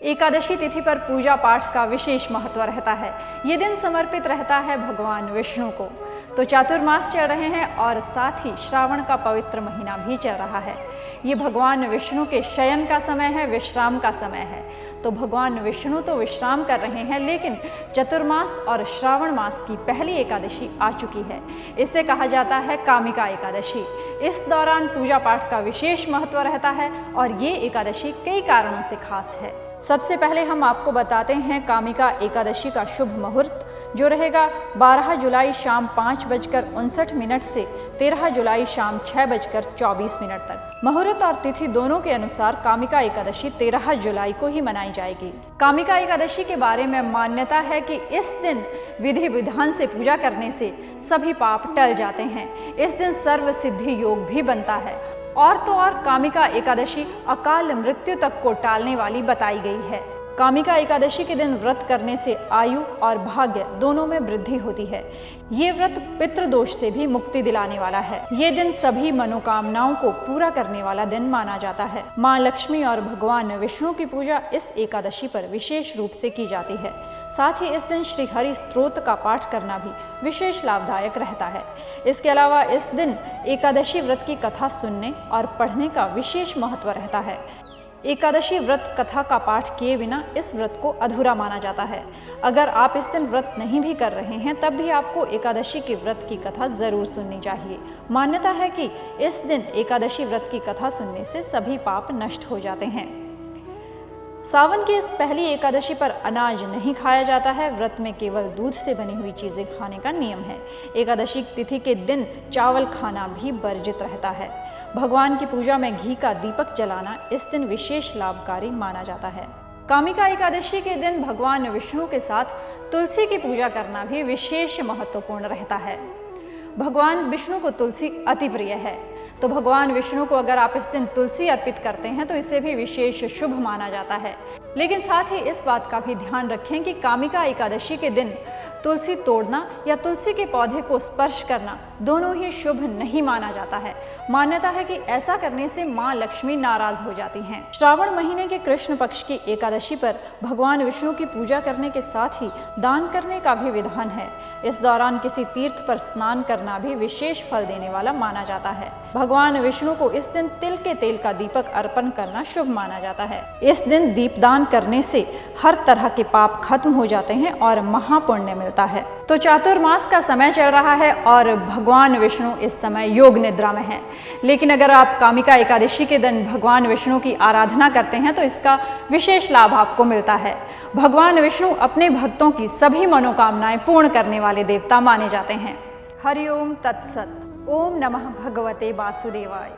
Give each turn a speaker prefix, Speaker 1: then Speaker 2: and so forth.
Speaker 1: एकादशी तिथि पर पूजा पाठ का विशेष महत्व रहता है। ये दिन समर्पित रहता है भगवान विष्णु को। तो चातुर्मास चल रहे हैं और साथ ही श्रावण का पवित्र महीना भी चल रहा है। ये भगवान विष्णु के शयन का समय है, विश्राम का समय है। तो भगवान विष्णु तो विश्राम कर रहे हैं, लेकिन चतुर्मास और श्रावण मास की पहली एकादशी आ चुकी है। इसे कहा जाता है कामिका एकादशी। इस दौरान पूजा पाठ का विशेष महत्व रहता है और ये एकादशी कई कारणों से खास है। सबसे पहले हम आपको बताते हैं कामिका एकादशी का शुभ मुहूर्त, जो रहेगा 12 जुलाई शाम 5:59 से 13 जुलाई शाम 6:24 तक। मुहूर्त और तिथि दोनों के अनुसार कामिका एकादशी 13 जुलाई को ही मनाई जाएगी। कामिका एकादशी के बारे में मान्यता है कि इस दिन विधि विधान से पूजा करने से सभी पाप टल जाते हैं। इस दिन सर्व सिद्धि योग भी बनता है। और तो और कामिका एकादशी अकाल मृत्यु तक को टालने वाली बताई गई है। कामिका एकादशी के दिन व्रत करने से आयु और भाग्य दोनों में वृद्धि होती है। ये व्रत पितृदोष से भी मुक्ति दिलाने वाला है। ये दिन सभी मनोकामनाओं को पूरा करने वाला दिन माना जाता है। माँ लक्ष्मी और भगवान विष्णु की पूजा इस एकादशी पर विशेष रूप से की जाती है। साथ ही इस दिन श्री हरि स्तोत्र का पाठ करना भी विशेष लाभदायक रहता है। इसके अलावा इस दिन एकादशी व्रत की कथा सुनने और पढ़ने का विशेष महत्व रहता है। एकादशी व्रत कथा का पाठ किए बिना इस व्रत को अधूरा माना जाता है। अगर आप इस दिन व्रत नहीं भी कर रहे हैं, तब भी आपको एकादशी के व्रत की कथा जरूर सुननी चाहिए। मान्यता है कि इस दिन एकादशी व्रत की कथा सुनने से सभी पाप नष्ट हो जाते हैं। सावन की इस पहली एकादशी पर अनाज नहीं खाया जाता है। व्रत में केवल दूध से बनी हुई चीजें खाने का नियम है। एकादशी तिथि के दिन चावल खाना भी वर्जित रहता है। भगवान की पूजा में घी का दीपक जलाना इस दिन विशेष लाभकारी माना जाता है। कामिका एकादशी के दिन भगवान विष्णु के साथ तुलसी की पूजा करना भी विशेष महत्वपूर्ण रहता है। भगवान विष्णु को तुलसी अति प्रिय है। तो भगवान विष्णु को अगर आप इस दिन तुलसी अर्पित करते हैं तो इसे भी विशेष शुभ माना जाता है। लेकिन साथ ही इस बात का भी ध्यान रखें कि कामिका एकादशी के दिन तुलसी तोड़ना या तुलसी के पौधे को स्पर्श करना दोनों ही शुभ नहीं माना जाता है। मान्यता है कि ऐसा करने से माँ लक्ष्मी नाराज हो जाती हैं। श्रावण महीने के कृष्ण पक्ष की एकादशी पर भगवान विष्णु की पूजा करने के साथ ही दान करने का भी विधान है। इस दौरान किसी तीर्थ पर स्नान करना भी विशेष फल देने वाला माना जाता है। भगवान विष्णु को इस दिन तिल के तेल का दीपक अर्पण करना शुभ माना जाता है। इस दिन दीपदान करने से हर तरह के पाप खत्म हो जाते हैं और महापुण्य मिलता है। तो चातुर्मास का समय चल रहा है और भगवान विष्णु इस समय योग निद्रा में है। लेकिन अगर आप कामिका एकादशी के दिन भगवान विष्णु की आराधना करते हैं तो इसका विशेष लाभ आपको मिलता है। भगवान विष्णु अपने भक्तों की सभी मनोकामनाएं पूर्ण करने वाले देवता माने जाते हैं। हरि ओम तत्सत। ओम नमः भगवते वासुदेवाय।